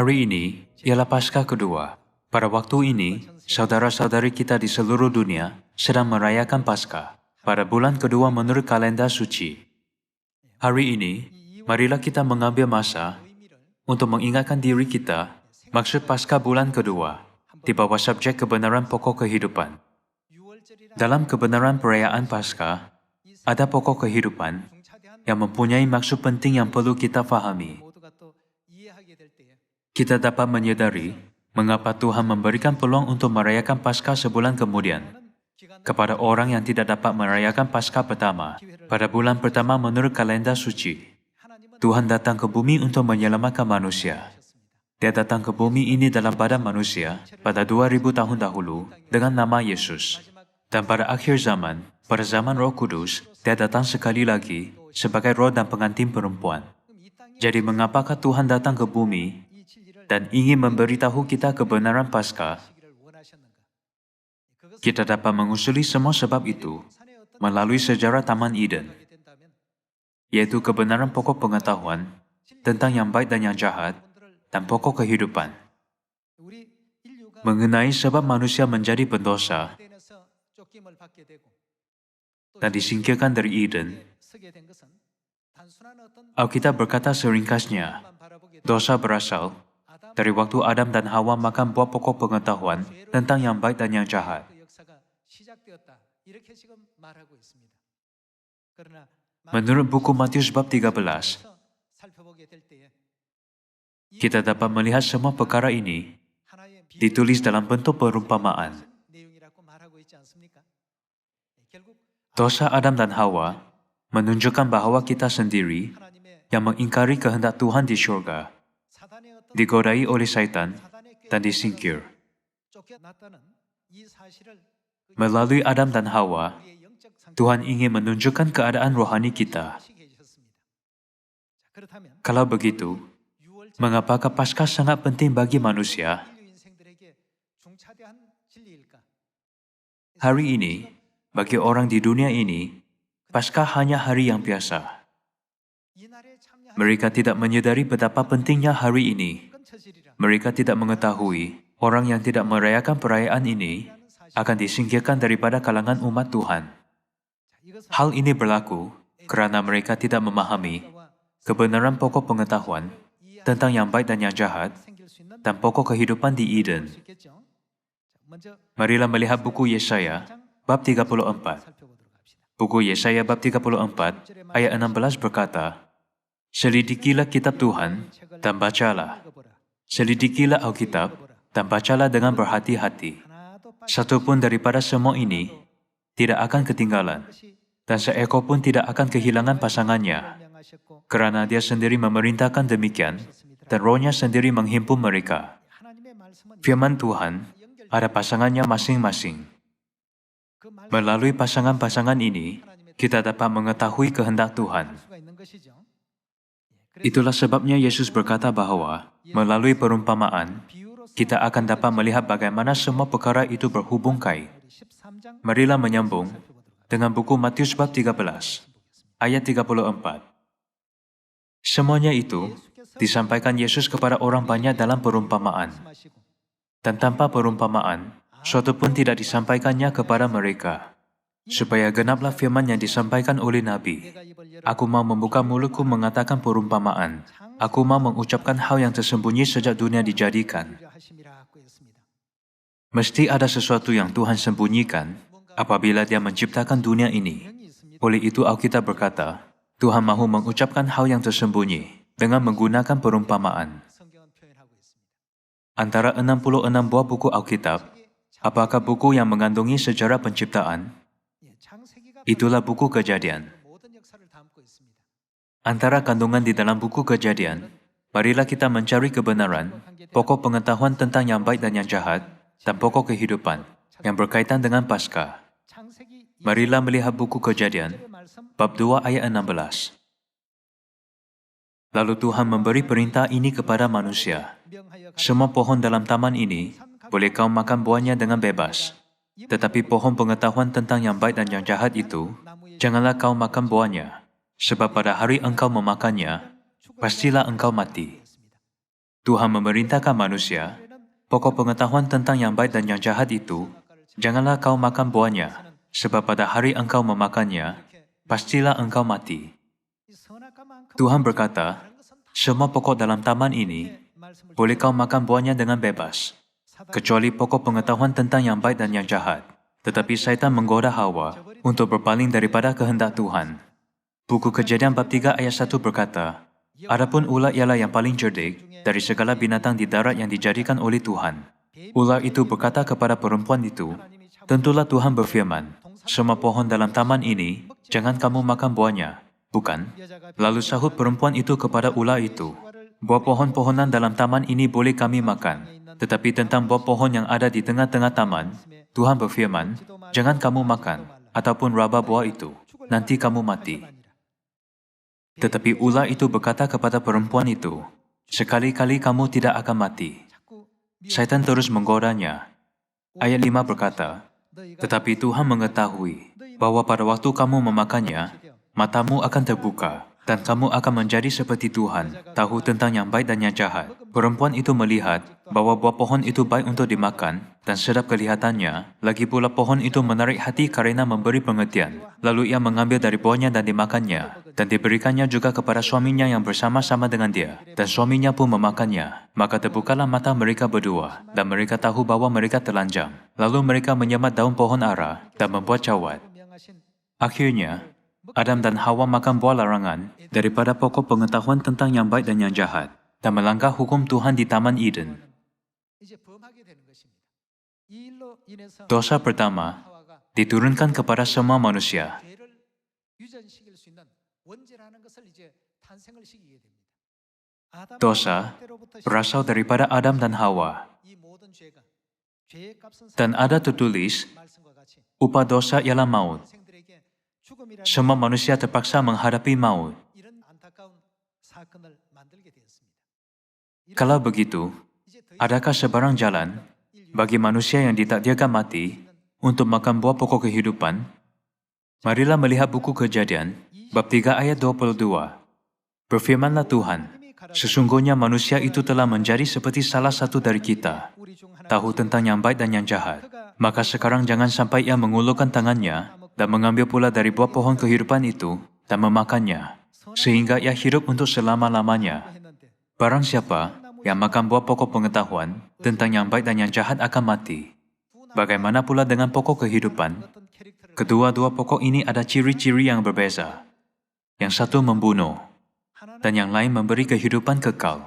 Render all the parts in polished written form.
Hari ini ialah Paskah kedua. Pada waktu ini, saudara-saudari kita di seluruh dunia sedang merayakan Paskah pada bulan kedua menurut kalender suci. Hari ini, marilah kita mengambil masa untuk mengingatkan diri kita maksud Paskah bulan kedua di bawah subjek kebenaran pokok kehidupan. Dalam kebenaran perayaan Paskah, ada pokok kehidupan yang mempunyai maksud penting yang perlu kita fahami. Kita dapat menyadari mengapa Tuhan memberikan peluang untuk merayakan Paskah sebulan kemudian kepada orang yang tidak dapat merayakan Paskah pertama pada bulan pertama menurut kalender suci. Tuhan datang ke bumi untuk menyelamatkan manusia. Dia datang ke bumi ini dalam badan manusia pada 2000 tahun dahulu dengan nama Yesus. Dan pada akhir zaman, pada zaman Roh Kudus, Dia datang sekali lagi sebagai roh dan pengantin perempuan. Jadi mengapakah Tuhan datang ke bumi dan ingin memberitahu kita kebenaran Paskah? Kita dapat mengusuli semua sebab itu melalui sejarah Taman Eden, yaitu kebenaran pokok pengetahuan tentang yang baik dan yang jahat dan pokok kehidupan. Mengenai sebab manusia menjadi pendosa dan disingkirkan dari Eden, Alkitab berkata seringkasnya, dosa berasal dari waktu Adam dan Hawa makan buah pokok pengetahuan tentang yang baik dan yang jahat. Menurut buku Matius bab 13, kita dapat melihat semua perkara ini ditulis dalam bentuk perumpamaan. Dosa Adam dan Hawa menunjukkan bahawa kita sendiri yang mengingkari kehendak Tuhan di syurga, digodai oleh syaitan dan disingkir. Melalui Adam dan Hawa, Tuhan ingin menunjukkan keadaan rohani kita. Kalau begitu, mengapakah Paskah sangat penting bagi manusia? Hari ini, bagi orang di dunia ini, Paskah hanya hari yang biasa. Mereka tidak menyadari betapa pentingnya hari ini. Mereka tidak mengetahui orang yang tidak merayakan perayaan ini akan disingkirkan daripada kalangan umat Tuhan. Hal ini berlaku kerana mereka tidak memahami kebenaran pokok pengetahuan tentang yang baik dan yang jahat dan pokok kehidupan di Eden. Marilah melihat buku Yesaya bab 34. Buku Yesaya bab 34 ayat 16 berkata, "Selidikilah kitab Tuhan dan bacalah. Selidikilah Alkitab dan bacalah dengan berhati-hati. Satu pun daripada semua ini tidak akan ketinggalan, dan seekor pun tidak akan kehilangan pasangannya, kerana Dia sendiri memerintahkan demikian, dan Roh-Nya sendiri menghimpun mereka." Firman Tuhan ada pasangannya masing-masing. Melalui pasangan-pasangan ini, kita dapat mengetahui kehendak Tuhan. Itulah sebabnya Yesus berkata bahawa melalui perumpamaan, kita akan dapat melihat bagaimana semua perkara itu berhubung kait. Marilah menyambung dengan buku Matius bab 13, ayat 34. Semuanya itu disampaikan Yesus kepada orang banyak dalam perumpamaan. Dan tanpa perumpamaan, suatu pun tidak disampaikannya kepada mereka. Supaya genaplah firman yang disampaikan oleh Nabi. Aku mau membuka mulutku mengatakan perumpamaan. Aku mau mengucapkan hal yang tersembunyi sejak dunia dijadikan. Mesti ada sesuatu yang Tuhan sembunyikan apabila Dia menciptakan dunia ini. Oleh itu Alkitab berkata, Tuhan mahu mengucapkan hal yang tersembunyi dengan menggunakan perumpamaan. Antara 66 buah buku Alkitab, apakah buku yang mengandungi sejarah penciptaan? Itulah buku Kejadian. Antara kandungan di dalam buku Kejadian, marilah kita mencari kebenaran, pokok pengetahuan tentang yang baik dan yang jahat, dan pokok kehidupan yang berkaitan dengan Paskah. Marilah melihat buku Kejadian, bab 2 ayat 16. Lalu Tuhan memberi perintah ini kepada manusia. Semua pohon dalam taman ini boleh kau makan buahnya dengan bebas. Tetapi pohon pengetahuan tentang yang baik dan yang jahat itu, janganlah kau makan buahnya, sebab pada hari engkau memakannya, pastilah engkau mati. Tuhan memerintahkan manusia, pokok pengetahuan tentang yang baik dan yang jahat itu, janganlah kau makan buahnya, sebab pada hari engkau memakannya, pastilah engkau mati. Tuhan berkata, semua pokok dalam taman ini, boleh kau makan buahnya dengan bebas, kecuali pokok pengetahuan tentang yang baik dan yang jahat. Tetapi syaitan menggoda Hawa untuk berpaling daripada kehendak Tuhan. Buku Kejadian bab 3 ayat 1 berkata, adapun ular ialah yang paling cerdik dari segala binatang di darat yang dijadikan oleh Tuhan. Ular itu berkata kepada perempuan itu, tentulah Tuhan berfirman, semua pohon dalam taman ini, jangan kamu makan buahnya, bukan? Lalu sahut perempuan itu kepada ular itu, buah pohon-pohonan dalam taman ini boleh kami makan, tetapi tentang buah pohon yang ada di tengah-tengah taman, Tuhan berfirman, jangan kamu makan, ataupun raba buah itu, nanti kamu mati. Tetapi ular itu berkata kepada perempuan itu, sekali-kali kamu tidak akan mati. Syaitan terus menggodanya. Ayat 5 berkata, tetapi Tuhan mengetahui bahwa pada waktu kamu memakannya, matamu akan terbuka, dan kamu akan menjadi seperti Tuhan, tahu tentang yang baik dan yang jahat. Perempuan itu melihat bahwa buah pohon itu baik untuk dimakan, dan sedap kelihatannya, lagi pula pohon itu menarik hati karena memberi pengertian. Lalu ia mengambil dari buahnya dan dimakannya, dan diberikannya juga kepada suaminya yang bersama-sama dengan dia, dan suaminya pun memakannya. Maka terbukalah mata mereka berdua, dan mereka tahu bahwa mereka telanjang. Lalu mereka menyemat daun pohon ara, dan membuat cawat. Akhirnya, Adam dan Hawa makan buah larangan daripada pokok pengetahuan tentang yang baik dan yang jahat, dan melanggar hukum Tuhan di Taman Eden. Dosa pertama diturunkan kepada semua manusia. Dosa berasal daripada Adam dan Hawa. Dan ada tertulis, upah dosa ialah maut. Semua manusia terpaksa menghadapi maut. Kalau begitu, adakah sebarang jalan bagi manusia yang ditakdirkan mati untuk makan buah pokok kehidupan? Marilah melihat buku Kejadian, bab 3 ayat 22. Berfirmanlah Tuhan, sesungguhnya manusia itu telah menjadi seperti salah satu dari kita, tahu tentang yang baik dan yang jahat. Maka sekarang jangan sampai ia mengulurkan tangannya dan mengambil pula dari buah pohon kehidupan itu dan memakannya, sehingga ia hidup untuk selama-lamanya. Barang siapa yang makan buah pokok pengetahuan tentang yang baik dan yang jahat akan mati. Bagaimana pula dengan pokok kehidupan? Kedua-dua pokok ini ada ciri-ciri yang berbeza. Yang satu membunuh, dan yang lain memberi kehidupan kekal.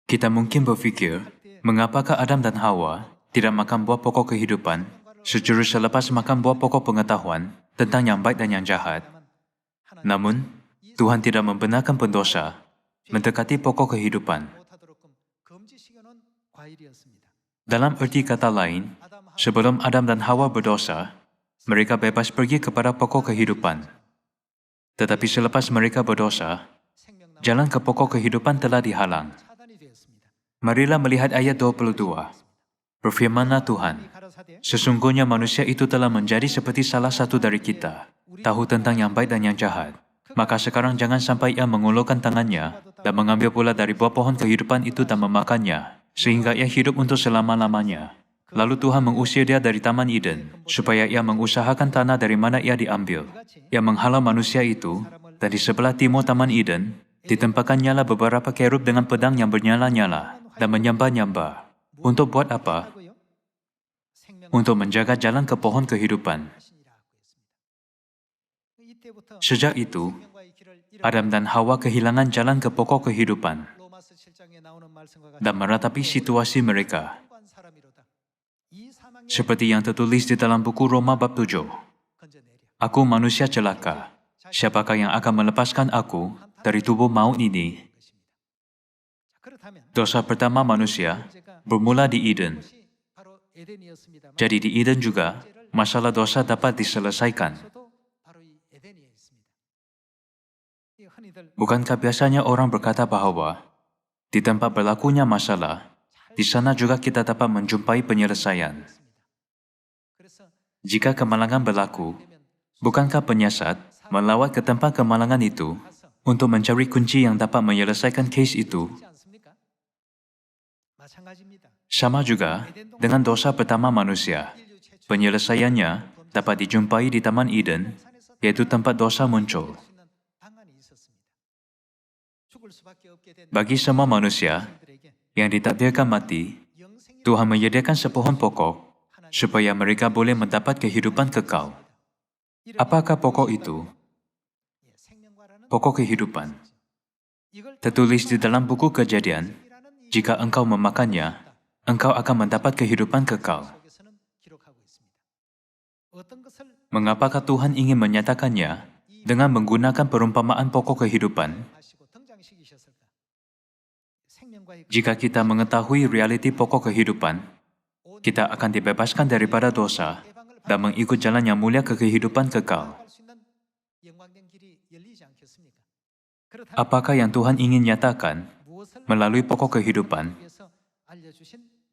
Kita mungkin berfikir, mengapakah Adam dan Hawa tidak makan buah pokok kehidupan sejurus selepas makan buah pokok pengetahuan tentang yang baik dan yang jahat? Namun, Tuhan tidak membenarkan pendosa mendekati pokok kehidupan. Dalam erti kata lain, sebelum Adam dan Hawa berdosa, mereka bebas pergi kepada pokok kehidupan. Tetapi selepas mereka berdosa, jalan ke pokok kehidupan telah dihalang. Marilah melihat ayat 22. Berfirmanlah Tuhan, sesungguhnya manusia itu telah menjadi seperti salah satu dari kita, tahu tentang yang baik dan yang jahat. Maka sekarang jangan sampai ia mengulurkan tangannya dan mengambil pula dari buah pohon kehidupan itu dan memakannya, sehingga ia hidup untuk selama-lamanya. Lalu Tuhan mengusir dia dari Taman Eden, supaya ia mengusahakan tanah dari mana ia diambil. Ia menghalau manusia itu, dan di sebelah timur Taman Eden, ditempatkannya beberapa kerub dengan pedang yang bernyala-nyala dan menyambar-nyambar. Untuk buat apa? Untuk menjaga jalan ke pohon kehidupan. Sejak itu, Adam dan Hawa kehilangan jalan ke pokok kehidupan dan meratapi situasi mereka. Seperti yang tertulis di dalam buku Roma bab 7. Aku manusia celaka. Siapakah yang akan melepaskan aku dari tubuh maut ini? Dosa pertama manusia bermula di Eden. Jadi di Eden juga, masalah dosa dapat diselesaikan. Bukankah biasanya orang berkata bahwa di tempat berlakunya masalah, di sana juga kita dapat menjumpai penyelesaian. Jika kemalangan berlaku, bukankah penyiasat melawat ke tempat kemalangan itu untuk mencari kunci yang dapat menyelesaikan case itu. Sama juga dengan dosa pertama manusia. Penyelesaiannya dapat dijumpai di Taman Eden, yaitu tempat dosa muncul. Bagi semua manusia yang ditakdirkan mati, Tuhan menyediakan sepohon pokok supaya mereka boleh mendapat kehidupan kekal. Apakah pokok itu? Pokok kehidupan. Tertulis di dalam buku Kejadian, jika engkau memakannya, engkau akan mendapat kehidupan kekal. Mengapakah Tuhan ingin menyatakannya dengan menggunakan perumpamaan pokok kehidupan? Jika kita mengetahui realiti pokok kehidupan, kita akan dibebaskan daripada dosa dan mengikut jalan yang mulia ke kehidupan kekal. Apakah yang Tuhan ingin nyatakan melalui pokok kehidupan?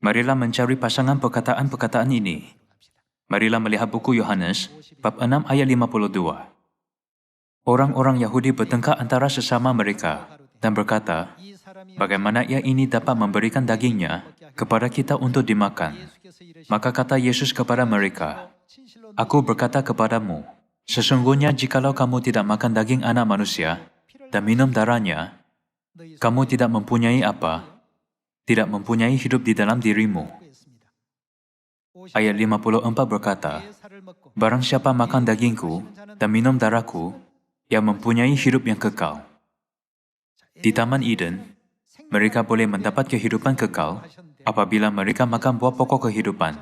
Marilah mencari pasangan perkataan-perkataan ini. Marilah melihat buku Yohanes, bab 6 ayat 52. Orang-orang Yahudi bertengkar antara sesama mereka dan berkata, bagaimana ia ini dapat memberikan dagingnya kepada kita untuk dimakan? Maka kata Yesus kepada mereka, aku berkata kepadamu, sesungguhnya jikalau kamu tidak makan daging anak manusia dan minum darahnya, kamu tidak mempunyai apa? Tidak mempunyai hidup di dalam dirimu. Ayat 54 berkata, barang siapa makan dagingku dan minum darahku, yang mempunyai hidup yang kekal. Di Taman Eden, mereka boleh mendapat kehidupan kekal apabila mereka makan buah pokok kehidupan.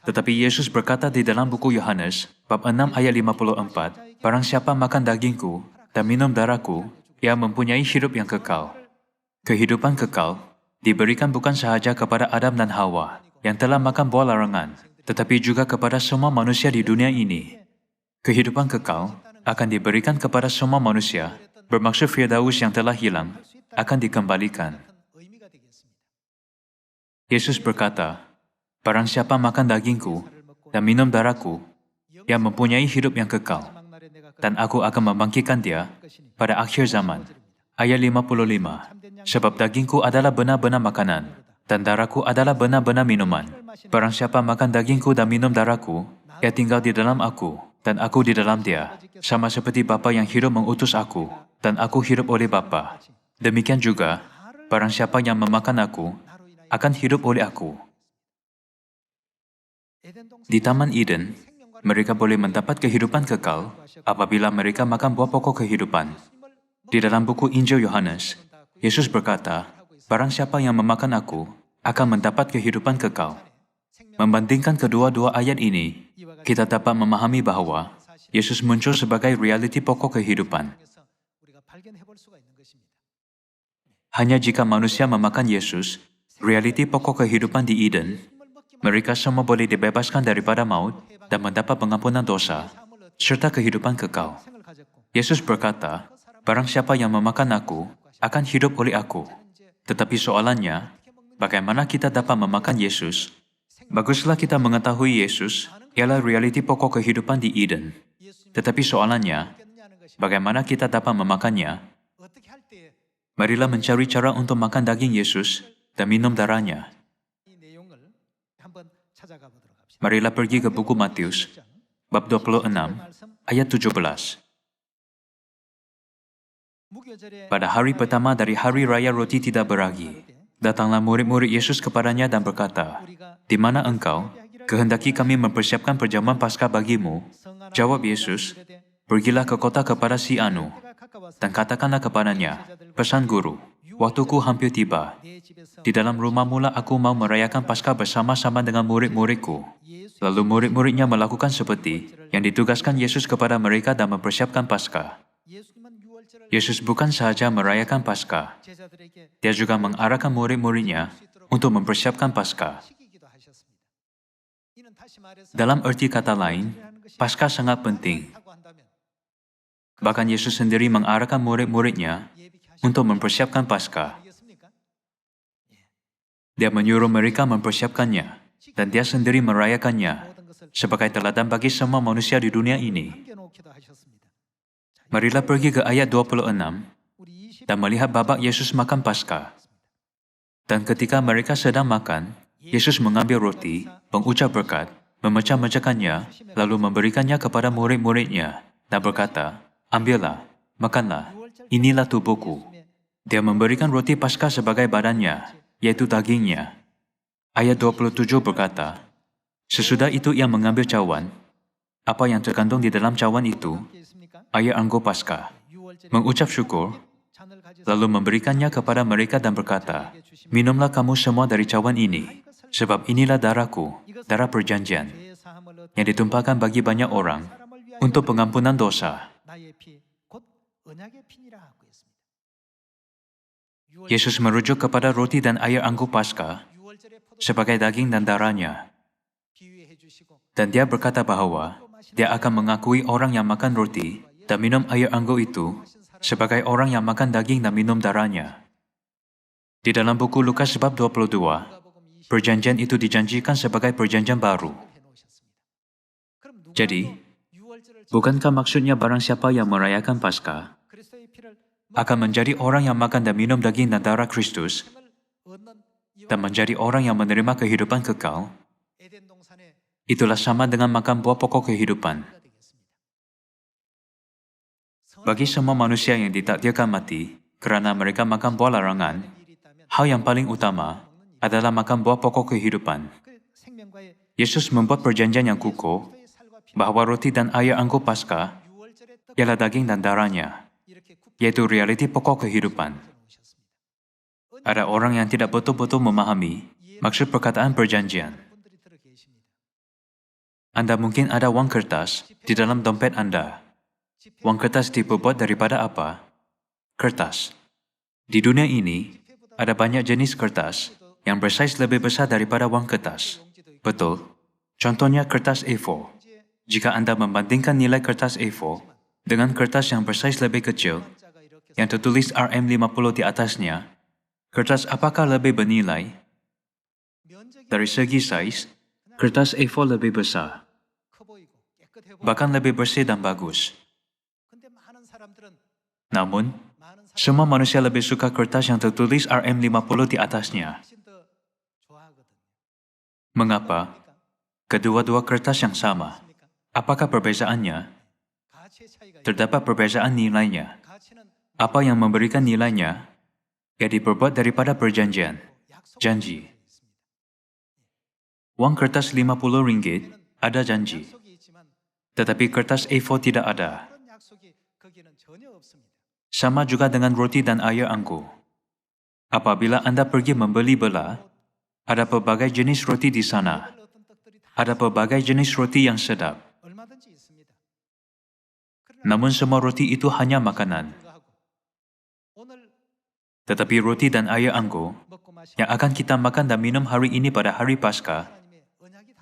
Tetapi Yesus berkata di dalam buku Yohanes, bab 6 ayat 54, barang siapa makan dagingku dan minum darahku, ia mempunyai hidup yang kekal. Kehidupan kekal diberikan bukan sahaja kepada Adam dan Hawa yang telah makan buah larangan, tetapi juga kepada semua manusia di dunia ini. Kehidupan kekal akan diberikan kepada semua manusia, bermaksud Firdaus yang telah hilang akan dikembalikan. Yesus berkata, barang siapa makan dagingku dan minum darahku, yang mempunyai hidup yang kekal, dan aku akan membangkitkan dia pada akhir zaman. Ayat 55, sebab dagingku adalah benar-benar makanan, dan darahku adalah benar-benar minuman. Barang siapa makan dagingku dan minum darahku, ia tinggal di dalam aku, dan aku di dalam dia, sama seperti Bapa yang hidup mengutus aku, dan aku hidup oleh Bapa. Demikian juga, barang siapa yang memakan aku, akan hidup oleh aku. Di Taman Eden, mereka boleh mendapat kehidupan kekal apabila mereka makan buah pokok kehidupan. Di dalam buku Injil Yohanes, Yesus berkata, barang siapa yang memakan aku, akan mendapat kehidupan kekal. Membandingkan kedua-dua ayat ini, kita dapat memahami bahwa Yesus muncul sebagai realiti pokok kehidupan. Hanya jika manusia memakan Yesus, realiti pokok kehidupan di Eden, mereka semua boleh dibebaskan daripada maut dan mendapat pengampunan dosa, serta kehidupan kekal. Yesus berkata, barang siapa yang memakan aku, akan hidup oleh aku. Tetapi soalannya, bagaimana kita dapat memakan Yesus? Baguslah kita mengetahui Yesus ialah realiti pokok kehidupan di Eden. Tetapi soalannya, bagaimana kita dapat memakannya? Marilah mencari cara untuk makan daging Yesus dan minum darahnya. Marilah pergi ke buku Matius, bab 26, ayat 17. Pada hari pertama dari hari raya roti tidak beragi, datanglah murid-murid Yesus kepadanya dan berkata, di mana engkau? Kehendaki kami mempersiapkan perjamuan Paskah bagimu. Jawab Yesus, pergilah ke kota kepada si Anu, dan katakanlah kepadanya, pesan guru, waktuku hampir tiba. Di dalam rumah mula aku mau merayakan Paskah bersama-sama dengan murid-muridku. Lalu murid-muridnya melakukan seperti yang ditugaskan Yesus kepada mereka dan mempersiapkan Paskah. Yesus bukan sahaja merayakan Paskah, dia juga mengarahkan murid-muridnya untuk mempersiapkan Paskah. Dalam arti kata lain, Paskah sangat penting. Bahkan Yesus sendiri mengarahkan murid-muridnya untuk mempersiapkan Paskah. Dia menyuruh mereka mempersiapkannya, dan dia sendiri merayakannya sebagai teladan bagi semua manusia di dunia ini. Marilah pergi ke ayat 26 dan melihat babak Yesus makan Paskah. Dan ketika mereka sedang makan, Yesus mengambil roti, mengucap berkat, memecah-mecahkannya, lalu memberikannya kepada murid-muridnya, dan berkata, "Ambillah, makanlah, inilah tubuhku." Dia memberikan roti Paskah sebagai badannya, yaitu dagingnya. Ayat 27 berkata, sesudah itu ia mengambil cawan. Apa yang terkandung di dalam cawan itu? Air anggur Paskah. Mengucap syukur, lalu memberikannya kepada mereka dan berkata, "Minumlah kamu semua dari cawan ini, sebab inilah darahku, darah perjanjian, yang ditumpahkan bagi banyak orang untuk pengampunan dosa." Yesus merujuk kepada roti dan air anggur Paskah sebagai daging dan darahnya. Dan dia berkata bahwa dia akan mengakui orang yang makan roti dan minum air anggur itu sebagai orang yang makan daging dan minum darahnya. Di dalam buku Lukas bab 22, perjanjian itu dijanjikan sebagai perjanjian baru. Jadi, bukankah maksudnya barang siapa yang merayakan Paskah akan menjadi orang yang makan dan minum daging dan darah Kristus dan menjadi orang yang menerima kehidupan kekal? Itulah sama dengan makan buah pokok kehidupan. Bagi semua manusia yang ditakdirkan mati kerana mereka makan buah larangan, hal yang paling utama adalah makan buah pokok kehidupan. Yesus membuat perjanjian yang kukuh bahwa roti dan air anggur Paskah ialah daging dan darahnya, yaitu realiti pokok kehidupan. Ada orang yang tidak betul-betul memahami maksud perkataan perjanjian. Anda mungkin ada wang kertas di dalam dompet Anda. Wang kertas dibuat daripada apa? Kertas. Di dunia ini, ada banyak jenis kertas yang bersaiz lebih besar daripada wang kertas. Betul. Contohnya kertas A4. Jika Anda membandingkan nilai kertas A4 dengan kertas yang bersaiz lebih kecil, yang tertulis RM50 di atasnya, kertas apakah lebih bernilai? Dari segi saiz, kertas A4 lebih besar, bahkan lebih bersih dan bagus. Namun, semua manusia lebih suka kertas yang tertulis RM50 di atasnya. Mengapa? Kedua-dua kertas yang sama. Apakah perbezaannya? Terdapat perbezaan nilainya. Apa yang memberikan nilainya? Ia diperbuat daripada perjanjian, janji. Wang kertas RM50 ada janji. Tetapi kertas A4 tidak ada. Sama juga dengan roti dan air anggur. Apabila Anda pergi membeli bela, ada pelbagai jenis roti di sana. Ada pelbagai jenis roti yang sedap. Namun semua roti itu hanya makanan. Tetapi roti dan air anggur yang akan kita makan dan minum hari ini pada hari Paskah,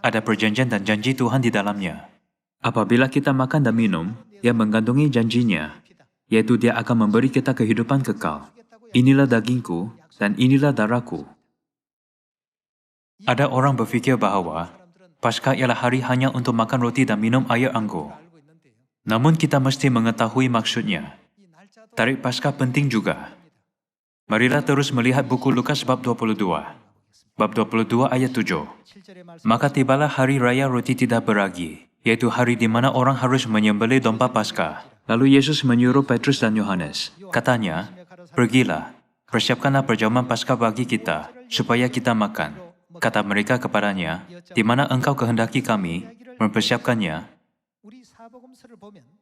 ada perjanjian dan janji Tuhan di dalamnya. Apabila kita makan dan minum, yang mengandungi janjinya, yaitu dia akan memberi kita kehidupan kekal. Inilah dagingku dan inilah darahku. Ada orang berfikir bahwa Paskah ialah hari hanya untuk makan roti dan minum air anggur. Namun kita mesti mengetahui maksudnya. Tarikh Paskah penting juga. Marilah terus melihat buku Lukas bab 22. Bab 22 ayat 7. Maka tibalah hari raya roti tidak beragi, yaitu hari di mana orang harus menyembelih domba Paskah. Lalu Yesus menyuruh Petrus dan Yohanes. Katanya, "Pergilah, persiapkanlah perjamuan Paskah bagi kita, supaya kita makan." Kata mereka kepadanya, "Di mana engkau kehendaki kami mempersiapkannya?"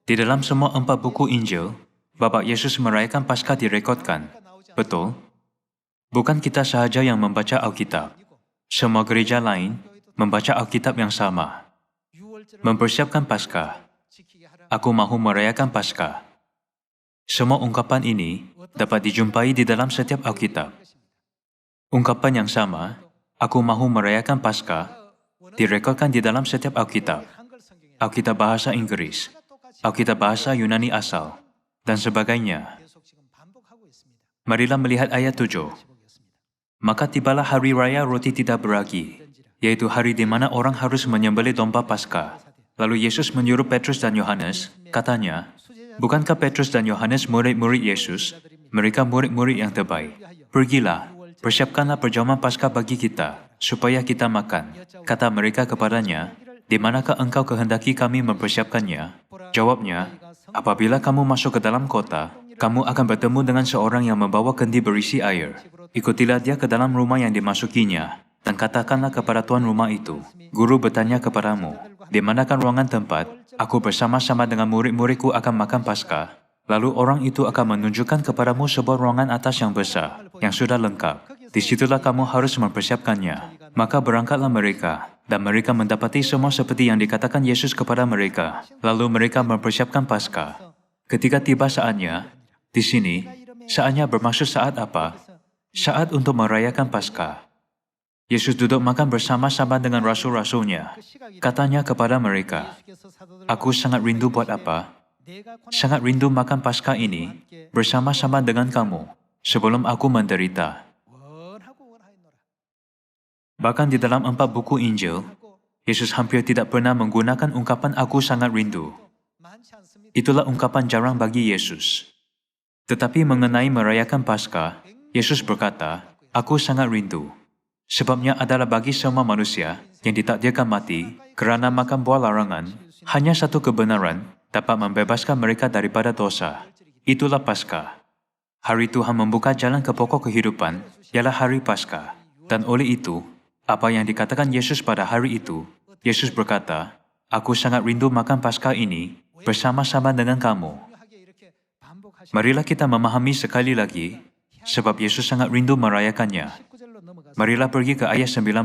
Di dalam semua 4 buku Injil, babak Yesus merayakan Paskah direkodkan. Betul? Bukan kita sahaja yang membaca Alkitab. Semua gereja lain membaca Alkitab yang sama. Mempersiapkan Paskah. Aku mahu merayakan Paskah. Semua ungkapan ini dapat dijumpai di dalam setiap Alkitab. Ungkapan yang sama, aku mahu merayakan Paskah, direkodkan di dalam setiap Alkitab. Alkitab bahasa Inggris, Alkitab bahasa Yunani asal, dan sebagainya. Marilah melihat ayat 7. Maka tibalah hari raya roti tidak beragi, yaitu hari di mana orang harus menyembelih domba Paskah. Lalu Yesus menyuruh Petrus dan Yohanes, katanya, "Bukankah Petrus dan Yohanes murid-murid Yesus? Mereka murid-murid yang terbaik. Pergilah, persiapkanlah perjamuan Paskah bagi kita, supaya kita makan. Kata mereka kepadanya, di manakah engkau kehendaki kami mempersiapkannya? Jawabnya, apabila kamu masuk ke dalam kota, kamu akan bertemu dengan seorang yang membawa kendi berisi air. Ikutilah dia ke dalam rumah yang dimasukinya, dan katakanlah kepada tuan rumah itu, Guru bertanya kepadamu, di manakah ruangan tempat aku bersama-sama dengan murid-muridku akan makan Paskah? Lalu orang itu akan menunjukkan kepadamu sebuah ruangan atas yang besar, yang sudah lengkap. Disitulah kamu harus mempersiapkannya. Maka berangkatlah mereka, dan mereka mendapati semua seperti yang dikatakan Yesus kepada mereka. Lalu mereka mempersiapkan Paskah. Ketika tiba saatnya, di sini, saatnya bermaksud saat apa? Saat untuk merayakan Paskah. Yesus duduk makan bersama-sama dengan rasul-rasulnya. Katanya kepada mereka, aku sangat rindu buat apa? Sangat rindu makan Paskah ini bersama-sama dengan kamu sebelum aku menderita. Bahkan di dalam 4 buku Injil, Yesus hampir tidak pernah menggunakan ungkapan aku sangat rindu. Itulah ungkapan jarang bagi Yesus. Tetapi mengenai merayakan Paskah, Yesus berkata, aku sangat rindu. Sebabnya adalah bagi semua manusia yang ditakdirkan mati kerana makan buah larangan, hanya satu kebenaran dapat membebaskan mereka daripada dosa. Itulah Paskah. Hari Tuhan membuka jalan ke pokok kehidupan, ialah hari Paskah. Dan oleh itu, apa yang dikatakan Yesus pada hari itu, Yesus berkata, aku sangat rindu makan Paskah ini bersama-sama dengan kamu. Marilah kita memahami sekali lagi, sebab Yesus sangat rindu merayakannya. Marilah pergi ke ayat 19.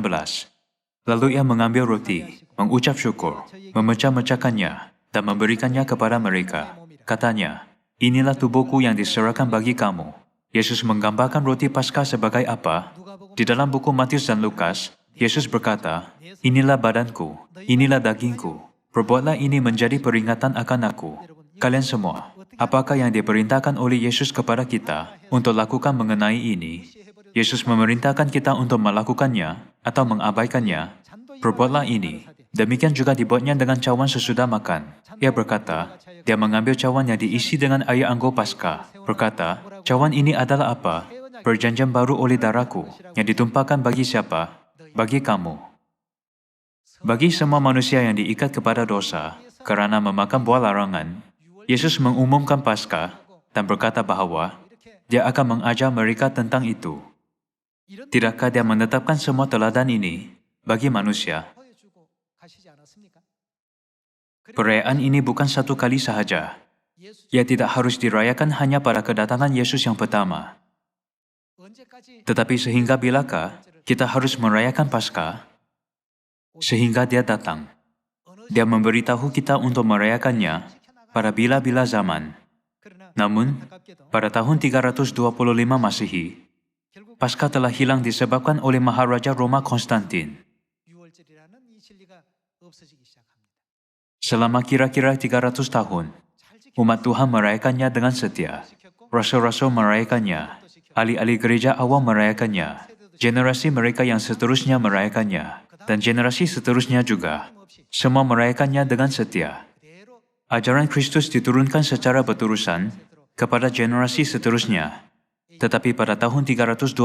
Lalu ia mengambil roti, mengucap syukur, memecah-mecahkannya, dan memberikannya kepada mereka. Katanya, inilah tubuhku yang diserahkan bagi kamu. Yesus menggambarkan roti Paskah sebagai apa? Di dalam buku Matius dan Lukas, Yesus berkata, inilah badanku, inilah dagingku. Perbuatlah ini menjadi peringatan akan aku. Kalian semua, apakah yang diperintahkan oleh Yesus kepada kita untuk lakukan mengenai ini? Yesus memerintahkan kita untuk melakukannya atau mengabaikannya. Perbuatlah ini. Demikian juga dibuatnya dengan cawan sesudah makan. Ia berkata, dia mengambil cawan yang diisi dengan air anggur Paskah. Berkata, cawan ini adalah apa? Perjanjian baru oleh darahku, yang ditumpahkan bagi siapa? Bagi kamu. Bagi semua manusia yang diikat kepada dosa, kerana memakan buah larangan, Yesus mengumumkan Paskah dan berkata bahawa dia akan mengajar mereka tentang itu. Tidakkah dia menetapkan semua teladan ini bagi manusia? Perayaan ini bukan satu kali sahaja. Ia tidak harus dirayakan hanya pada kedatangan Yesus yang pertama. Tetapi sehingga bilakah kita harus merayakan Paskah? Sehingga dia datang. Dia memberitahu kita untuk merayakannya pada bila-bila zaman. Namun, pada tahun 325 Masehi, Paskah telah hilang disebabkan oleh Maharaja Roma Konstantin. Selama kira-kira 300 tahun, umat Tuhan merayakannya dengan setia. Rasul-rasul merayakannya, ahli-ahli gereja awam merayakannya, generasi mereka yang seterusnya merayakannya, dan generasi seterusnya juga. Semua merayakannya dengan setia. Ajaran Kristus diturunkan secara berterusan kepada generasi seterusnya. Tetapi pada tahun 325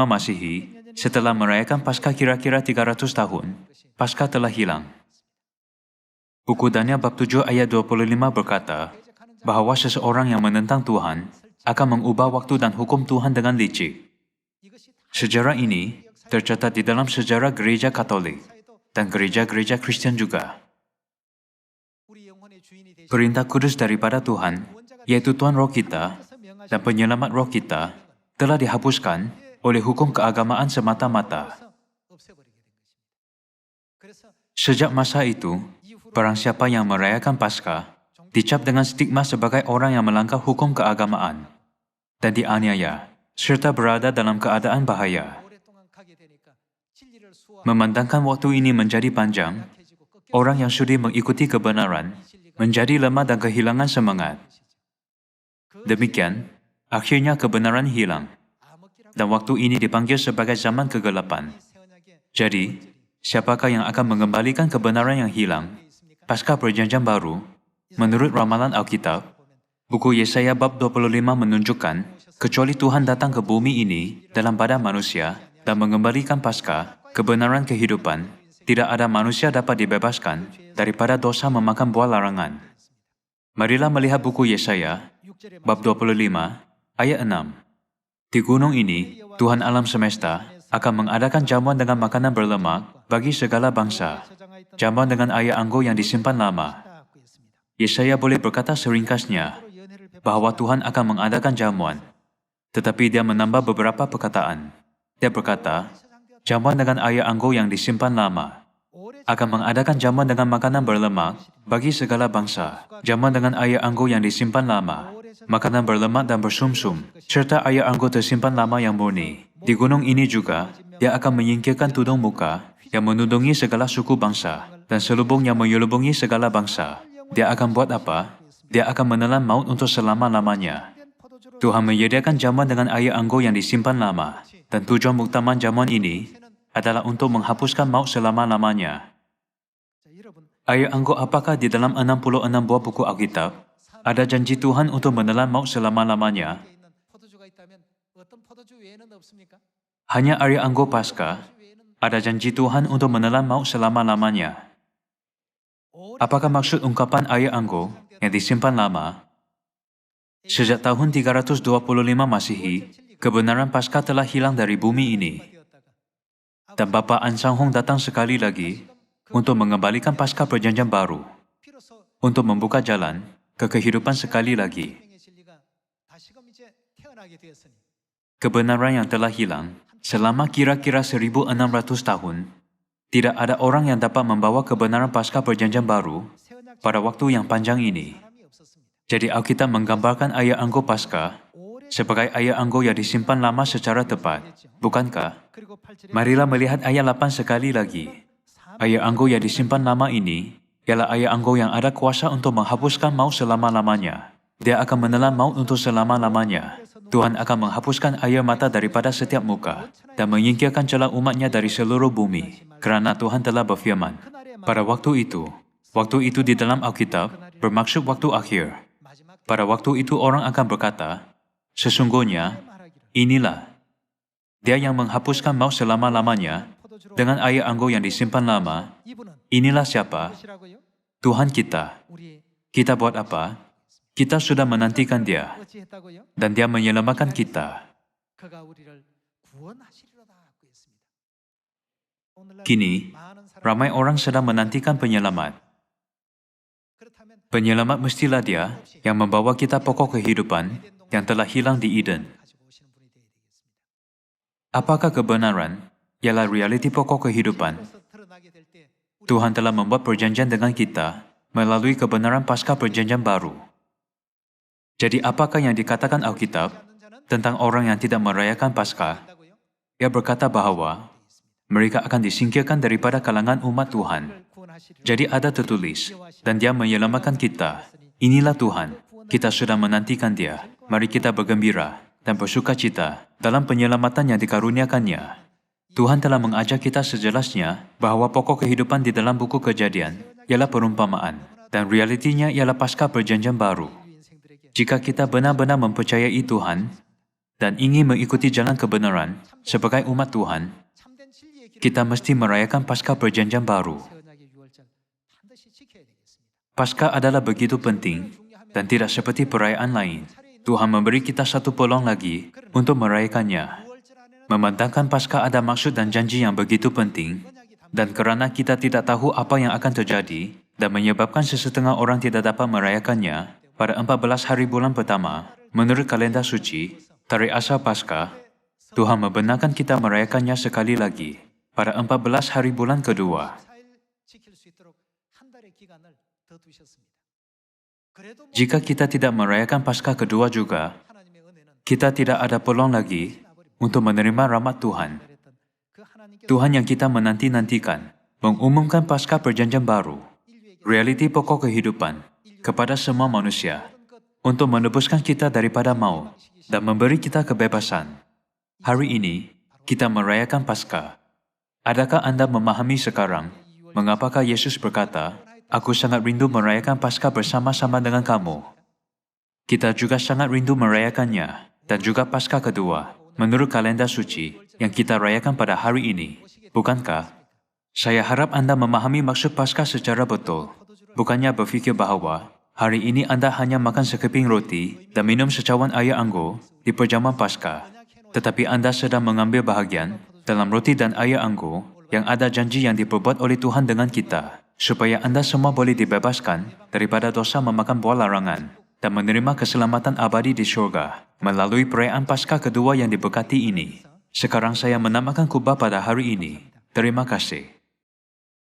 Masehi, setelah merayakan Paskah kira-kira 300 tahun, Paskah telah hilang. Buku Daniel bab 7 ayat 25 berkata, bahawa seseorang yang menentang Tuhan akan mengubah waktu dan hukum Tuhan dengan licik. Sejarah ini tercatat di dalam sejarah gereja Katolik dan gereja-gereja Kristen juga. Perintah kudus daripada Tuhan, yaitu Tuhan Roh kita dan penyelamat roh kita, telah dihapuskan oleh hukum keagamaan semata-mata. Sejak masa itu, barang siapa yang merayakan Paskah dicap dengan stigma sebagai orang yang melanggar hukum keagamaan dan dianiaya, serta berada dalam keadaan bahaya. Memandangkan waktu ini menjadi panjang, orang yang sudi mengikuti kebenaran menjadi lemah dan kehilangan semangat. Demikian, akhirnya kebenaran hilang, dan waktu ini dipanggil sebagai zaman kegelapan. Jadi, siapakah yang akan mengembalikan kebenaran yang hilang? Pasca Perjanjian Baru, menurut ramalan Alkitab, Buku Yesaya bab 25 menunjukkan, kecuali Tuhan datang ke bumi ini dalam badan manusia dan mengembalikan Paskah, kebenaran kehidupan, tidak ada manusia dapat dibebaskan daripada dosa memakan buah larangan. Marilah melihat buku Yesaya, bab 25, ayat 6. Di gunung ini, Tuhan alam semesta akan mengadakan jamuan dengan makanan berlemak bagi segala bangsa, jamuan dengan air anggur yang disimpan lama. Yesaya boleh berkata seringkasnya bahwa Tuhan akan mengadakan jamuan, tetapi dia menambah beberapa perkataan. Dia berkata, jamuan dengan air anggur yang disimpan lama, akan mengadakan jamuan dengan makanan berlemak bagi segala bangsa, jamuan dengan air anggur yang disimpan lama, makanan berlemak dan bersumsum, serta air anggur tersimpan lama yang murni. Di gunung ini juga, dia akan menyingkirkan tudung muka yang menudungi segala suku bangsa, dan selubung yang menyelubungi segala bangsa. Dia akan buat apa? Dia akan menelan maut untuk selama-lamanya. Tuhan menyediakan jamuan dengan air anggur yang disimpan lama, dan tujuan utama jamuan ini adalah untuk menghapuskan maut selama-lamanya. Air anggur apakah di dalam 66 buah buku Alkitab ada janji Tuhan untuk menelan maut selama-lamanya? Hanya air anggur Paskah ada janji Tuhan untuk menelan maut selama-lamanya. Apakah maksud ungkapan air anggur yang disimpan lama? Sejak tahun 325 Masihi, kebenaran Paskah telah hilang dari bumi ini. Dan Bapa An Sang Hong datang sekali lagi untuk mengembalikan Paskah Perjanjian Baru, untuk membuka jalan ke kehidupan sekali lagi. Kebenaran yang telah hilang selama kira-kira 1600 tahun, tidak ada orang yang dapat membawa kebenaran Paskah Perjanjian Baru pada waktu yang panjang ini. Jadi Alkitab menggambarkan air anggur Paskah sebagai air anggur yang disimpan lama secara tepat, bukankah? Marilah melihat ayat 8 sekali lagi. Air anggur yang disimpan lama ini ialah air anggur yang ada kuasa untuk menghapuskan maut selama-lamanya. Dia akan menelan maut untuk selama-lamanya. Tuhan akan menghapuskan air mata daripada setiap muka dan menyingkirkan celah umatnya dari seluruh bumi, kerana Tuhan telah berfirman. Pada waktu itu di dalam Alkitab bermaksud waktu akhir. Pada waktu itu orang akan berkata, sesungguhnya, inilah dia yang menghapuskan maut selama-lamanya dengan air anggur yang disimpan lama. Inilah siapa? Tuhan kita. Kita buat apa? Kita sudah menantikan dia, dan dia menyelamatkan kita. Kini, ramai orang sedang menantikan penyelamat. Penyelamat mestilah dia yang membawa kita pokok kehidupan yang telah hilang di Eden. Apakah kebenaran ialah realiti pokok kehidupan? Tuhan telah membuat perjanjian dengan kita melalui kebenaran Paskah Perjanjian Baru. Jadi apakah yang dikatakan Alkitab tentang orang yang tidak merayakan Paskah? Ia berkata bahwa mereka akan disingkirkan daripada kalangan umat Tuhan. Jadi ada tertulis, dan dia menyelamatkan kita. Inilah Tuhan, kita sudah menantikan dia. Mari kita bergembira dan bersukacita dalam penyelamatan yang dikaruniakannya. Tuhan telah mengajak kita sejelasnya bahwa pokok kehidupan di dalam buku Kejadian ialah perumpamaan, dan realitinya ialah Paskah Perjanjian Baru. Jika kita benar-benar mempercayai Tuhan dan ingin mengikuti jalan kebenaran sebagai umat Tuhan, kita mesti merayakan Paskah Perjanjian Baru. Paskah adalah begitu penting dan tidak seperti perayaan lain. Tuhan memberi kita satu peluang lagi untuk merayakannya. Memandangkan Paskah ada maksud dan janji yang begitu penting, dan kerana kita tidak tahu apa yang akan terjadi dan menyebabkan sesetengah orang tidak dapat merayakannya, pada 14 hari bulan pertama, menurut kalender suci, tarikh asal Paskah, Tuhan membenarkan kita merayakannya sekali lagi pada 14 hari bulan kedua. Jika kita tidak merayakan Paskah kedua juga, kita tidak ada peluang lagi untuk menerima rahmat Tuhan. Tuhan yang kita menanti-nantikan mengumumkan Paskah Perjanjian Baru, realiti pokok kehidupan kepada semua manusia, untuk menebuskan kita daripada maut dan memberi kita kebebasan. Hari ini, kita merayakan Paskah. Adakah Anda memahami sekarang mengapakah Yesus berkata, "Aku sangat rindu merayakan Paskah bersama-sama dengan kamu"? Kita juga sangat rindu merayakannya dan juga Paskah kedua menurut kalender suci yang kita rayakan pada hari ini. Bukankah? Saya harap Anda memahami maksud Paskah secara betul. Bukannya berfikir bahawa hari ini Anda hanya makan sekeping roti dan minum secawan air anggur di perjamuan Paskah. Tetapi Anda sedang mengambil bahagian dalam roti dan air anggur yang ada janji yang diperbuat oleh Tuhan dengan kita, supaya Anda semua boleh dibebaskan daripada dosa memakan buah larangan dan menerima keselamatan abadi di syurga melalui perayaan Paskah kedua yang diberkati ini. Sekarang saya menamakan khutbah pada hari ini. Terima kasih.